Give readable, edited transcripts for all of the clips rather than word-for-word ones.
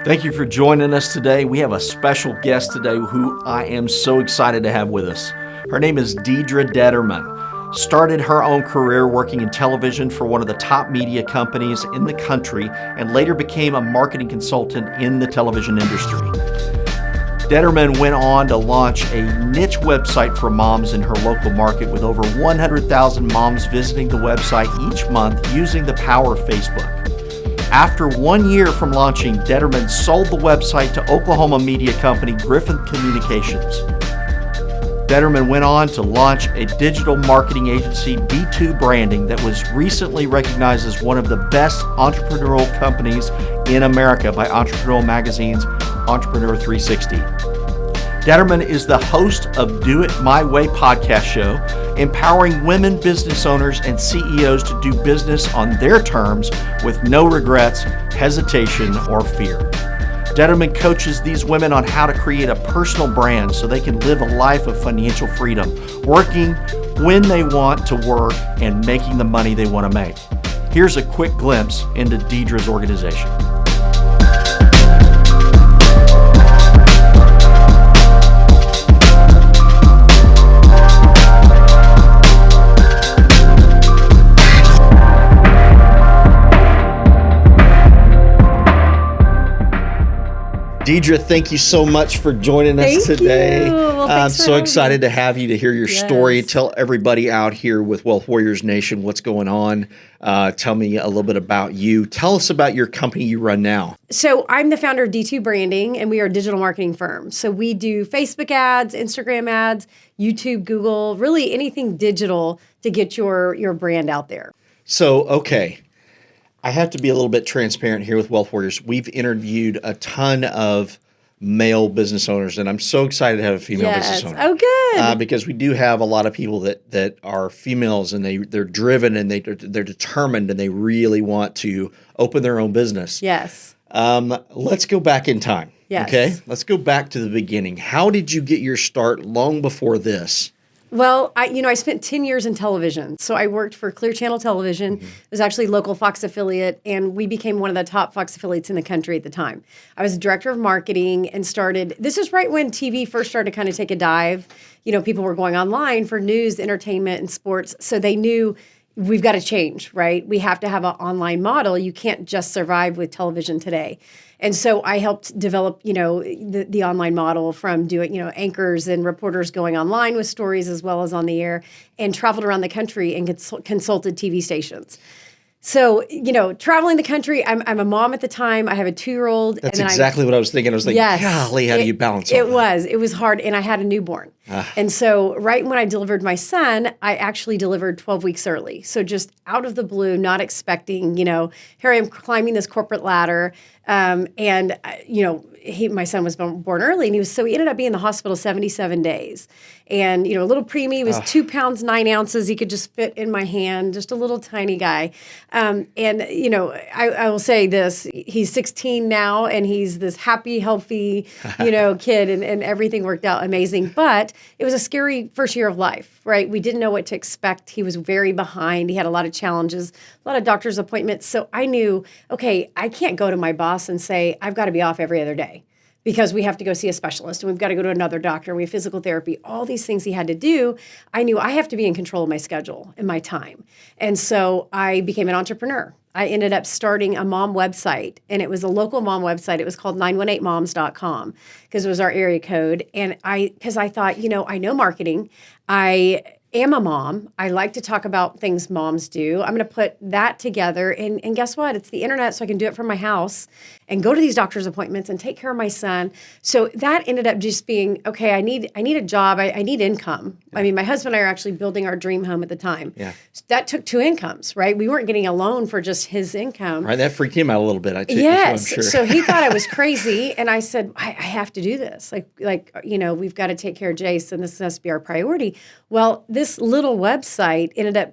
Thank you for joining us today. We have a special guest today who I am so excited to have with us. Her name is Deedra Determan. Started her own career working in television for one of the top media companies in the country and later became a marketing consultant in the television industry. Determan went on to launch a niche website for moms in her local market with over 100,000 moms visiting the website each month using the power of Facebook. After 1 year from launching, Determan sold the website to Oklahoma media company Griffin Communications. Determan went on to launch a digital marketing agency, D2 Branding, that was recently recognized as one of the best entrepreneurial companies in America by Entrepreneurial Magazine's Entrepreneur 360. Determan is the host of Do It My Way podcast show, empowering women business owners and CEOs to do business on their terms with no regrets, hesitation, or fear. Determan coaches these women on how to create a personal brand so they can live a life of financial freedom, working when they want to work and making the money they want to make. Here's a quick glimpse into Deedra's organization. Deedra, thank you so much for joining us today. Thank you. Well, I'm so excited to have you to hear your story. Tell everybody out here with Wealth Warriors Nation what's going on. Tell me a little bit about you. Tell us about your company you run now. So I'm the founder of D2 Branding, and we are a digital marketing firm. So we do Facebook ads, Instagram ads, YouTube, Google, really anything digital to get your brand out there. So, okay. I have to be a little bit transparent here with Wealth Warriors. We've interviewed a ton of male business owners, and I'm so excited to have a female business owner. Oh, good. Because we do have a lot of people that are females, and they're driven, and they're determined, and they really want to open their own business. Yes. Let's go back in time. Yes. Okay? Let's go back to the beginning. How did you get your start long before this? Well, I spent 10 years in television. So I worked for Clear Channel Television. It was actually a local Fox affiliate, and we became one of the top Fox affiliates in the country at the time. I was director of marketing and this is right when TV first started to kind of take a dive. People were going online for news, entertainment, and sports. So they knew we've got to change, right? We have to have an online model. You can't just survive with television today. And so I helped develop, the online model from doing, anchors and reporters going online with stories as well as on the air, and traveled around the country and consulted TV stations. So, traveling the country, I'm a mom at the time. I have a 2-year-old. That's exactly what I was thinking. I was like, yes, golly, how do you balance all that? It was hard, and I had a newborn. And so right when I delivered my son, I actually delivered 12 weeks early. So just out of the blue, not expecting, here I am climbing this corporate ladder. My son was born early, and he ended up being in the hospital 77 days. And, a little preemie, he was 2 pounds, 9 ounces. He could just fit in my hand, just a little tiny guy. I will say this, he's 16 now, and he's this happy, healthy, kid, and everything worked out amazing. But it was a scary first year of life, right? We didn't know what to expect. He was very behind. He had a lot of challenges, a lot of doctor's appointments. So I knew, okay, I can't go to my boss and say, I've got to be off every other day, because we have to go see a specialist, and we've got to go to another doctor, and we have physical therapy, all these things he had to do. I knew I have to be in control of my schedule and my time. And so I became an entrepreneur. I ended up starting a mom website, and it was a local mom website. It was called 918moms.com because it was our area code. And because I thought, I know marketing. I am a mom. I like to talk about things moms do. I'm going to put that together. And guess what? It's the internet, so I can do it from my house and go to these doctor's appointments and take care of my son. So that ended up just being, okay, I need a job. I need income. Yeah. I mean, my husband and I are actually building our dream home at the time. Yeah. So that took 2 incomes, right? We weren't getting a loan for just his income. Right, that freaked him out a little bit. Yes. I'm sure. So he thought I was crazy. And I said, I have to do this. We've got to take care of Jace, and this has to be our priority. Well, this little website ended up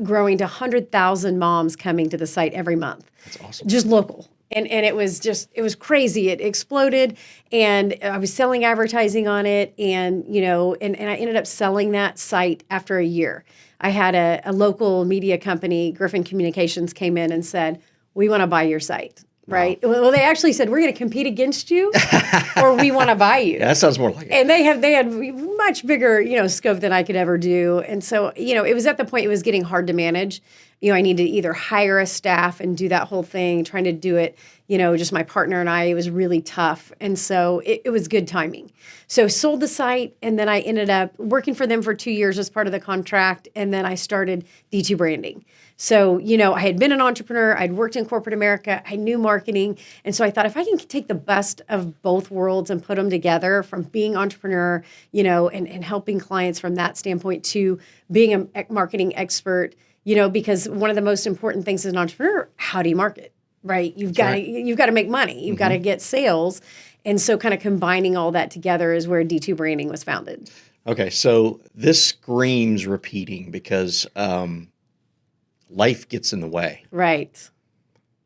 growing to 100,000 moms coming to the site every month. That's awesome. Just local. And it was crazy. It exploded, and I was selling advertising on it, and I ended up selling that site after a year. I had a local media company, Griffin Communications, came in and said, we want to buy your site. right? Well, they actually said, we're going to compete against you or we want to buy you. Yeah, that sounds more like it. And they had much bigger, scope than I could ever do. And so, it was at the point it was getting hard to manage. I needed to either hire a staff and do that whole thing, trying to do it, just my partner and I. It was really tough. And so it was good timing. So sold the site, and then I ended up working for them for 2 years as part of the contract. And then I started D2 Branding. So, I had been an entrepreneur. I'd worked in corporate America. I knew marketing. And so I thought if I can take the best of both worlds and put them together, from being entrepreneur, and helping clients from that standpoint to being a marketing expert, because one of the most important things as an entrepreneur, how do you market, right? You've got to make money. You've got to get sales. And so kind of combining all that together is where D2 Branding was founded. Okay, so this screams repeating because life gets in the way. Right.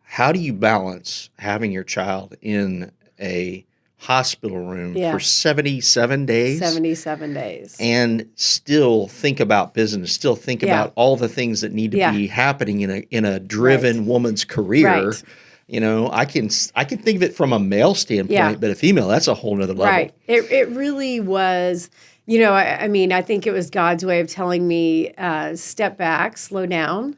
How do you balance having your child in a hospital room for 77 days? 77 days. And still think about business, still think about all the things that need to be happening in a driven woman's career. Right. I can think of it from a male standpoint, but a female, that's a whole nother level. Right. It really was, I think it was God's way of telling me, step back, slow down.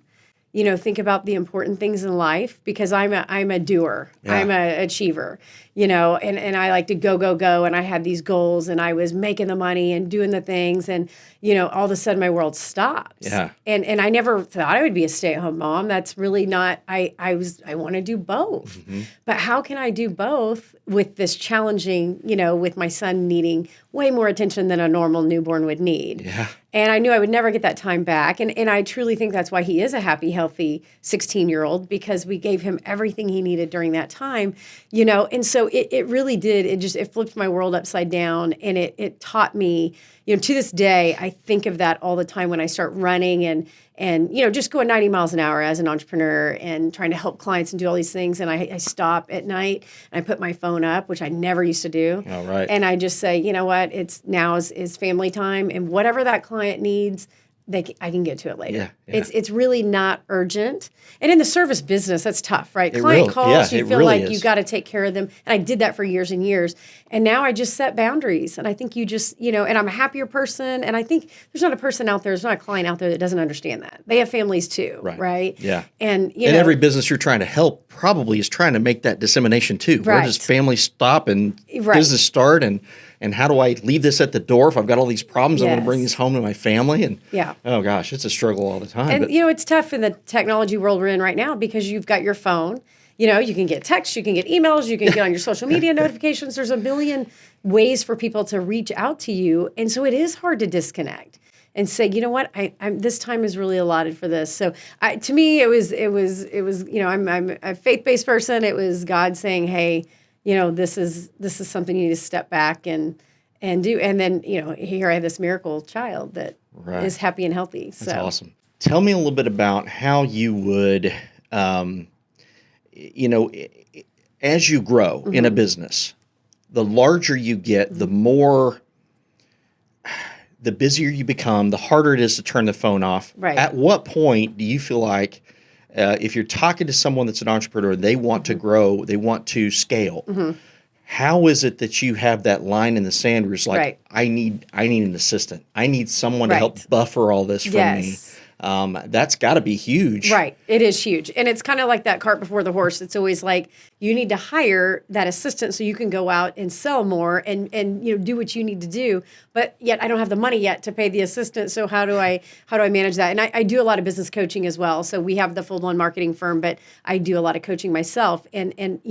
Think about the important things in life, because I'm a doer. Yeah. I'm an achiever, and I like to go. And I had these goals, and I was making the money and doing the things. And, all of a sudden my world stops. Yeah. And I never thought I would be a stay-at-home mom. That's really not, I want to do both. Mm-hmm. But how can I do both with this challenging, with my son needing way more attention than a normal newborn would need? Yeah. And I knew I would never get that time back. And I truly think that's why he is a happy, healthy 16-year-old, because we gave him everything he needed during that time, And so it really did. It flipped my world upside down. And it taught me, to this day, I think of that all the time when I start running and just going 90 miles an hour as an entrepreneur and trying to help clients and do all these things. And I stop at night and I put my phone up, which I never used to do. All right. And I just say, you know what, it's now is family time, and whatever that client needs, I can get to it later. Yeah. It's really not urgent. And in the service business, that's tough, right? Client calls, you feel really like you got to take care of them. And I did that for years and years. And now I just set boundaries. And I think you just, and I'm a happier person. And I think there's not a person out there, there's not a client out there that doesn't understand that. They have families too, right? Yeah. And every business you're trying to help probably is trying to make that dissemination too. Right. Where does family stop and business start, and how do I leave this at the door if I've got all these problems? I want to bring these home to my family. And oh gosh, it's a struggle all the time. And it's tough in the technology world we're in right now, because you've got your phone. You can get texts, you can get emails, you can get on your social media notifications. There's a million ways for people to reach out to you, and so it is hard to disconnect and say, you know what, I'm this time is really allotted for this. So to me, it was I'm a faith-based person. It was God saying, hey, this is something you need to step back and do. And then, here I have this miracle child that is happy and healthy. That's awesome. Tell me a little bit about how you would, as you grow in a business, the larger you get, the busier you become, the harder it is to turn the phone off. Right. At what point do you feel like, if you're talking to someone that's an entrepreneur, they want to grow, they want to scale, how is it that you have that line in the sand where it's like, I need an assistant. I need someone to help buffer all this for me. That's got to be huge. Right. It is huge. And it's kind of like that cart before the horse. It's always like, you need to hire that assistant so you can go out and sell more and do what you need to do. But yet I don't have the money yet to pay the assistant. So how do I manage that? And I do a lot of business coaching as well. So we have the full-blown marketing firm, but I do a lot of coaching myself. And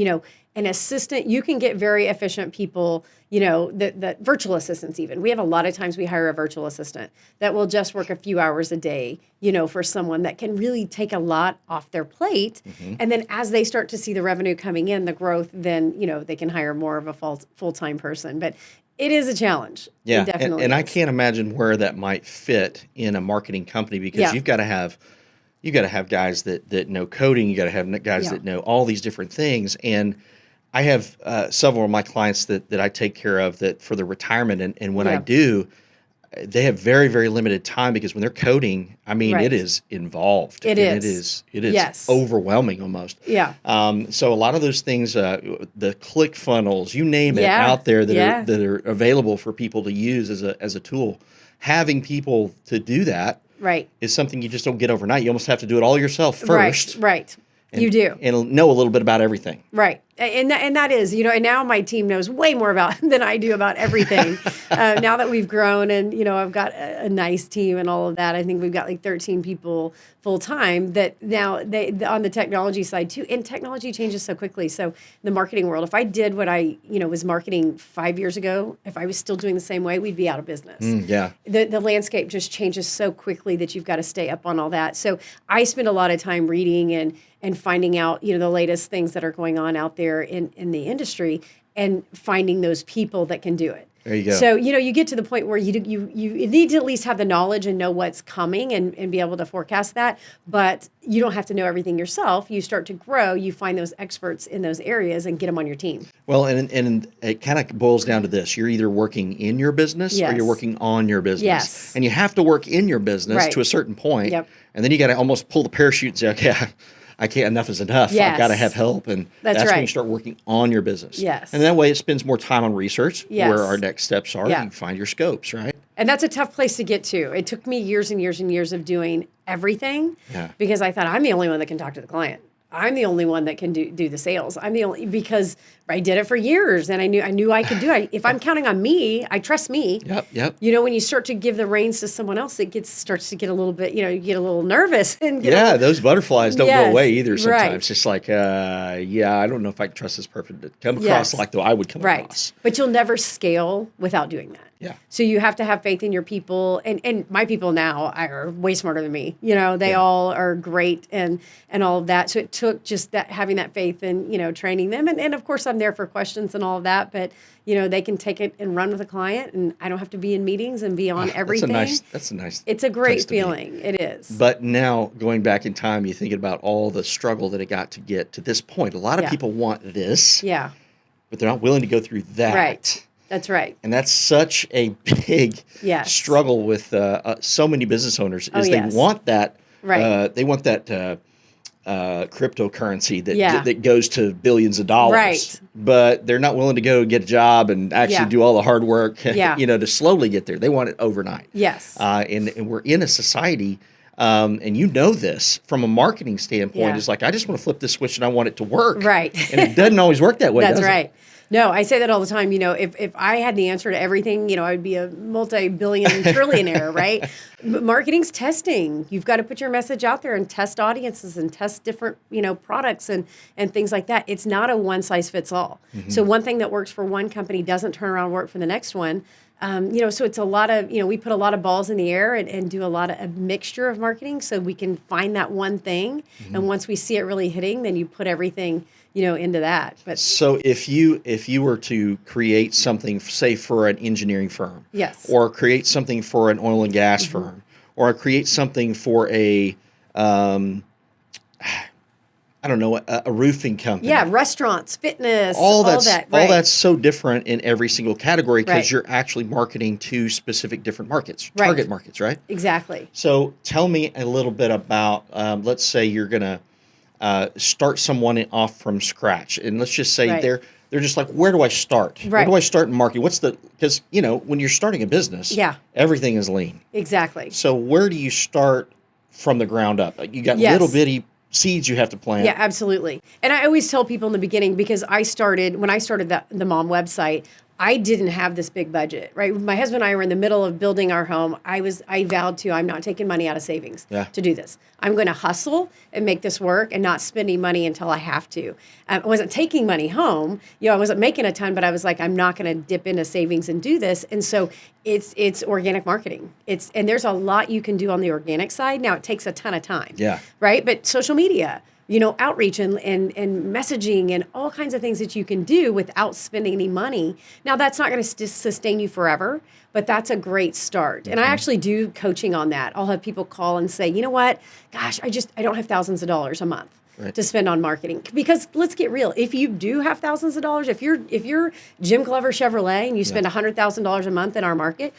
an assistant, you can get very efficient people, the virtual assistants even. We have a lot of times we hire a virtual assistant that will just work a few hours a day, for someone that can really take a lot off their plate. Mm-hmm. And then as they start to see the revenue coming in, the growth, then, they can hire more of a full-time person. But it is a challenge. Yeah, it definitely and is. I can't imagine where that might fit in a marketing company, because you've got to have guys that know coding. You got to have guys that know all these different things. And I have several of my clients that I take care of that for the retirement. And when I do, they have very, very limited time because when they're coding, I mean, Right. it is involved. It and is. It is Yes. overwhelming almost. Yeah. So a lot of those things, the click funnels, you name it, Yeah. out there Yeah. that are available for people to use as a tool. Having people to do that Right. is something you just don't get overnight. You almost have to do it all yourself first. Right. And, You do. and know a little bit about everything. Right. And that is, and now my team knows way more about than I do about everything. Now that we've grown and, I've got a nice team and all of that, I think we've got like 13 people full time that now on the technology side too. And technology changes so quickly. So in the marketing world, if I did what I, was marketing 5 years ago, if I was still doing the same way, we'd be out of business. Yeah. The landscape just changes so quickly that you've got to stay up on all that. So I spend a lot of time reading and finding out, the latest things that are going on out there in the industry and finding those people that can do it. There you go. So, you get to the point where you need to at least have the knowledge and know what's coming and be able to forecast that. But you don't have to know everything yourself. You start to grow, you find those experts in those areas and get them on your team. Well, and it kind of boils down to this. You're either working in your business or Yes. you're working on your business. Yes. And you have to work in your business Right. to a certain point. Yep. And then you got to almost pull the parachute and say, okay, I can't, enough is enough. I've Yes. got to have help. And That's when you right. start working on your business. Yes. And that way it spends more time on research, Yes. where our next steps are. Yeah. You find your scopes, right? And that's a tough place to get to. It took me years and years and years of doing everything because I thought I'm the only one that can talk to the client. I'm the only one that can do the sales. I'm the only, because I did it for years and I knew I could do it. If I'm counting on me, I trust me. Yep. When you start to give the reins to someone else, it starts to get a little bit, you get a little nervous and Those butterflies don't go Yes, away either sometimes. right. It's just like, I don't know if I can trust this person to come across Yes. like though I would come Right. across. But you'll never scale without doing that. Yeah. So you have to have faith in your people, and my people now are way smarter than me. They all are great and all of that. So it took just that, having that faith and training them, and of course I'm there for questions and all of that. But they can take it and run with a client, and I don't have to be in meetings and be on everything. That's a nice. It's a place great to be. feeling. It is. But now going back in time, you think about all the struggle that it got to get to this point. A lot of Yeah. people want this, Yeah. but they're not willing to go through that. Right. That's right. And that's such a big Yes. struggle with so many business owners. Is yes. they want that. Right. They want that cryptocurrency that Yeah. that goes to billions of dollars. Right. But they're not willing to go get a job and actually Yeah. do all the hard work. Yeah. To slowly get there. They want it overnight. Yes. And we're in a society. And this from a marketing standpoint. Yeah. It's like, I just want to flip this switch and I want it to work. Right. And it doesn't always work that way. That's does it? right. No, I say that all the time. If I had the answer to everything, I would be a multi-billion trillionaire, right? Marketing's testing. You've got to put your message out there and test audiences and test different, products and things like that. It's not a one size fits all. Mm-hmm. So one thing that works for one company doesn't turn around and work for the next one. So it's a lot of, we put a lot of balls in the air and do a mixture of marketing so we can find that one thing. Mm-hmm. And once we see it really hitting, then you put everything, into that. But So if you were to create something, say for an engineering firm, yes. or create something for an oil and gas firm, or create something for a a roofing company. Yeah, restaurants, fitness, All that. Right. all that's so different in every single category because Right. you're actually marketing to specific different markets, Right. target markets, right? Exactly. So tell me a little bit about, let's say you're going to start someone off from scratch. And let's just say Right. they're just like, where do I start? Where Right. do I start in marketing? Because, when you're starting a business, Yeah. everything is lean. Exactly. So where do you start from the ground up? Like you got Yes. little bitty seeds you have to plant. Yeah, absolutely. And I always tell people in the beginning, because when I started the mom website, I didn't have this big budget, right? My husband and I were in the middle of building our home. I vowed to, I'm not taking money out of savings to do this. I'm going to hustle and make this work and not spending money until I have to. I wasn't taking money home. I wasn't making a ton, but I was like, I'm not going to dip into savings and do this. And so it's organic marketing. And there's a lot you can do on the organic side. Now it takes a ton of time. Yeah. Right? But social media, outreach and messaging and all kinds of things that you can do without spending any money. Now, that's not going to sustain you forever, but that's a great start. And I actually do coaching on that. I'll have people call and say, you know what? Gosh, I don't have thousands of dollars a month to spend on marketing. Because let's get real. If you do have thousands of dollars, if you're Jim Glover Chevrolet and you spend $100,000 a month in our market,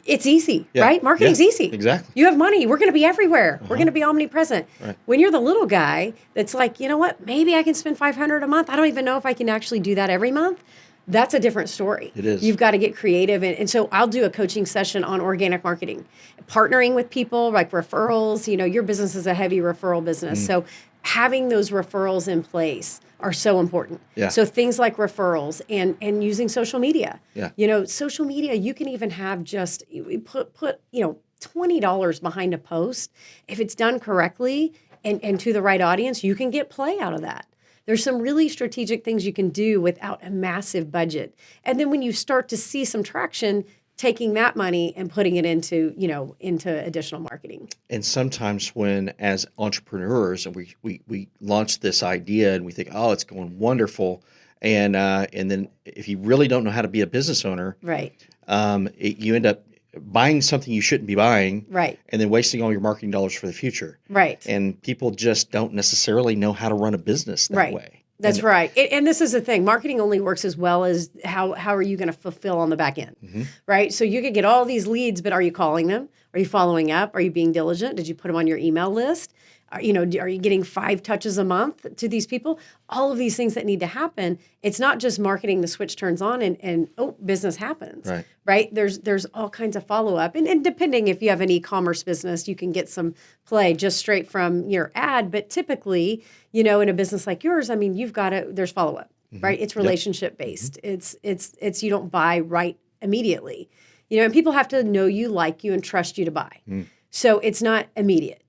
It's easy, Yeah. right? Marketing's Yeah. easy. Exactly. You have money. We're going to be everywhere. We're going to be omnipresent. Right. When you're the little guy that's like, you know what? Maybe I can spend $500 a month. I don't even know if I can actually do that every month. That's a different story. It is. You've got to get creative. And so I'll do a coaching session on organic marketing, partnering with people like referrals. Your business is a heavy referral business. So having those referrals in place are so important. Yeah. So things like referrals and using social media. Yeah. Social media, you can even have just put $20 behind a post. If it's done correctly and to the right audience, you can get play out of that. There's some really strategic things you can do without a massive budget. And then when you start to see some traction, taking that money and putting it into additional marketing. And sometimes when, as entrepreneurs, and we launch this idea and we think, oh, it's going wonderful, and then if you really don't know how to be a business owner, Right. You end up buying something you shouldn't be buying, Right. and then wasting all your marketing dollars for the future. Right. And people just don't necessarily know how to run a business that Right. way. That's right. And this is the thing. Marketing only works as well as how are you going to fulfill on the back end, right? So you could get all these leads, but are you calling them? Are you following up? Are you being diligent? Did you put them on your email list? Are you getting 5 touches a month to these people? All of these things that need to happen. It's not just marketing, the switch turns on and business happens, right? There's all kinds of follow-up. And depending if you have an e-commerce business, you can get some play just straight from your ad. But typically, in a business like yours, I mean, there's follow-up, right? It's relationship based. It's you don't buy right immediately, and people have to know you, like you, and trust you to buy. So it's not immediate.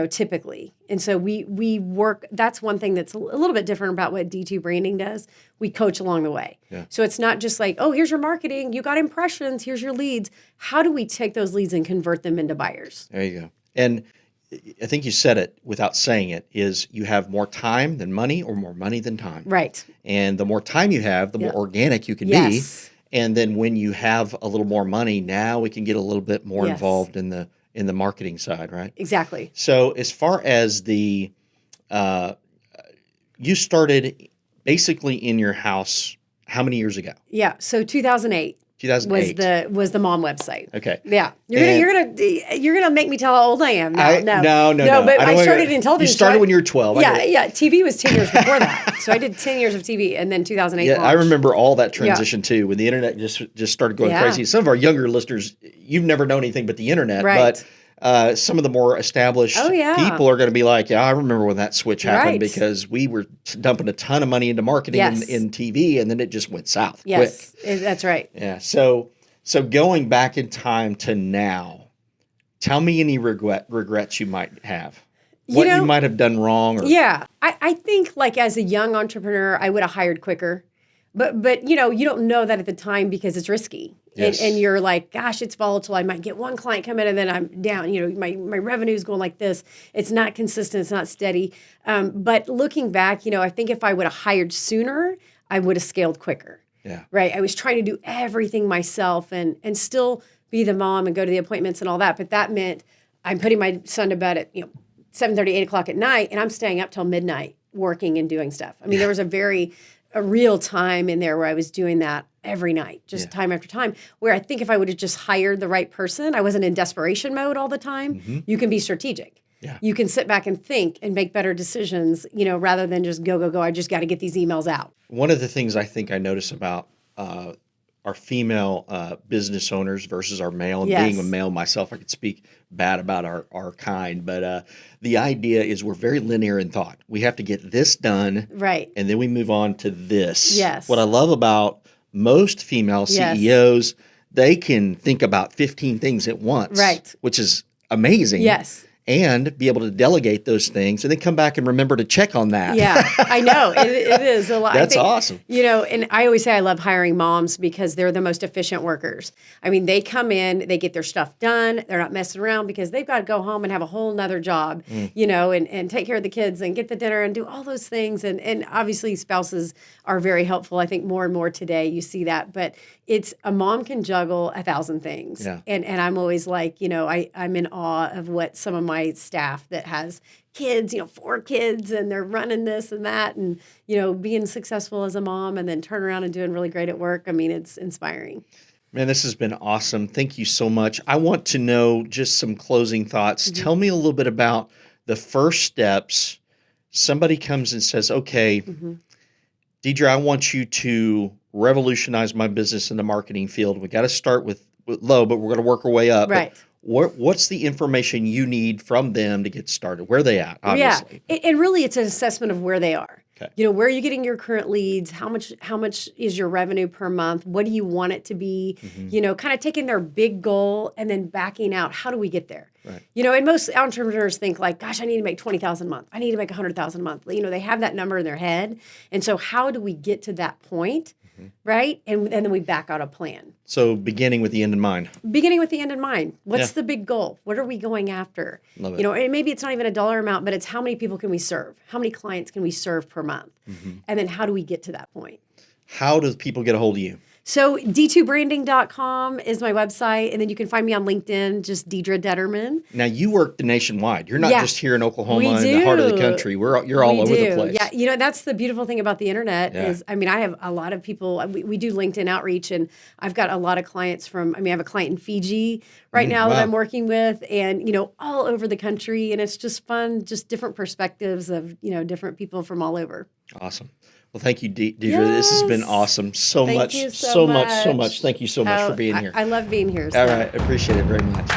Typically. And so we work, that's one thing that's a little bit different about what D2 branding does. We coach along the way. Yeah. So it's not just like, oh, here's your marketing, you got impressions, here's your leads. How do we take those leads and convert them into buyers? There you go. And I think you said it without saying it, is you have more time than money or more money than time. Right. And the more time you have, the more organic you can Yes. be. And then when you have a little more money, now we can get a little bit more involved in the marketing side, right? Exactly. So as far as you started basically in your house, how many years ago? Yeah. So 2008. 2008 was the mom website. Okay. Yeah. You're gonna make me tell how old I am now. No. But I started in television. You started when you were 12. Yeah. TV was 10 years before that. So I did 10 years of TV and then 2008. Yeah, launched. I remember all that transition too, when the internet just started going crazy. Some of our younger listeners, you've never known anything but the internet, right. But some of the more established people are going to be like, yeah, I remember when that switch happened because we were dumping a ton of money into marketing in TV, and then it just went south quick. That's right. Yeah. So going back in time to now, tell me any regrets you might have. What you might have done wrong. Yeah. I think like as a young entrepreneur, I would have hired quicker. But you don't know that at the time because it's risky. Yes. And you're like, gosh, it's volatile. I might get one client come in and then I'm down. My revenue is going like this. It's not consistent. It's not steady. But looking back, I think if I would have hired sooner, I would have scaled quicker. Yeah. Right. I was trying to do everything myself and still be the mom and go to the appointments and all that. But that meant I'm putting my son to bed at 7:30, 8 o'clock at night, and I'm staying up till midnight working and doing stuff. I mean, there was a real time in there where I was doing that every night, just time after time, where I think if I would have just hired the right person, I wasn't in desperation mode all the time. You can be strategic. Yeah. You can sit back and think and make better decisions, rather than just go. I just got to get these emails out. One of the things I think I notice about our female business owners versus our male, and being a male myself, I could speak bad about our kind, but the idea is we're very linear in thought. We have to get this done, right, and then we move on to this. Yes. What I love about most female CEOs, they can think about 15 things at once, right, which is amazing. Yes. And be able to delegate those things and then come back and remember to check on that. Yeah, I know. It is a lot. That's awesome. And I always say I love hiring moms because they're the most efficient workers. I mean, they come in, they get their stuff done. They're not messing around because they've got to go home and have a whole nother job, and take care of the kids and get the dinner and do all those things. And obviously spouses are very helpful. I think more and more today you see that. But it's a mom can juggle 1,000 things. Yeah. And I'm always like, I'm in awe of what some of my staff that has kids, 4 kids, and they're running this and that, and, being successful as a mom and then turn around and doing really great at work. I mean, it's inspiring. Man, this has been awesome. Thank you so much. I want to know just some closing thoughts. Tell me a little bit about the first steps. Somebody comes and says, okay, Deedra, I want you to revolutionize my business in the marketing field. We got to start with low, but we're going to work our way up. Right. What's the information you need from them to get started? Where are they at, obviously? Yeah. And really, it's an assessment of where they are. Okay. You know, where are you getting your current leads? How much is your revenue per month? What do you want it to be? You know, kind of taking their big goal and then backing out. How do we get there? Right. You know, and most entrepreneurs think like, gosh, I need to make 20,000 a month. I need to make 100,000 a month. You know, they have that number in their head. And so how do we get to that point? Right? And then we back out a plan. So beginning with the end in mind. Beginning with the end in mind. What's the big goal? What are we going after? Love it. You know, and maybe it's not even a dollar amount, but it's how many people can we serve? How many clients can we serve per month? And then how do we get to that point? How do people get a hold of you? So d2branding.com is my website, and then you can find me on LinkedIn, just Deedra Determan. Now, you work nationwide. You're not just here in Oklahoma We in the heart of the do. country. You're all over the place. Yeah, you know, that's the beautiful thing about the internet is, I mean, I have a lot of people, we do LinkedIn outreach, and I've got a lot of clients from, I mean, I have a client in Fiji right now that I'm working with, and, you know, all over the country, and it's just fun, just different perspectives of, you know, different people from all over. Awesome. Well, thank you, Deedra. This has been awesome. Thank you so much. So much. Thank you so much for being here. I love being here. All right. I appreciate it very much.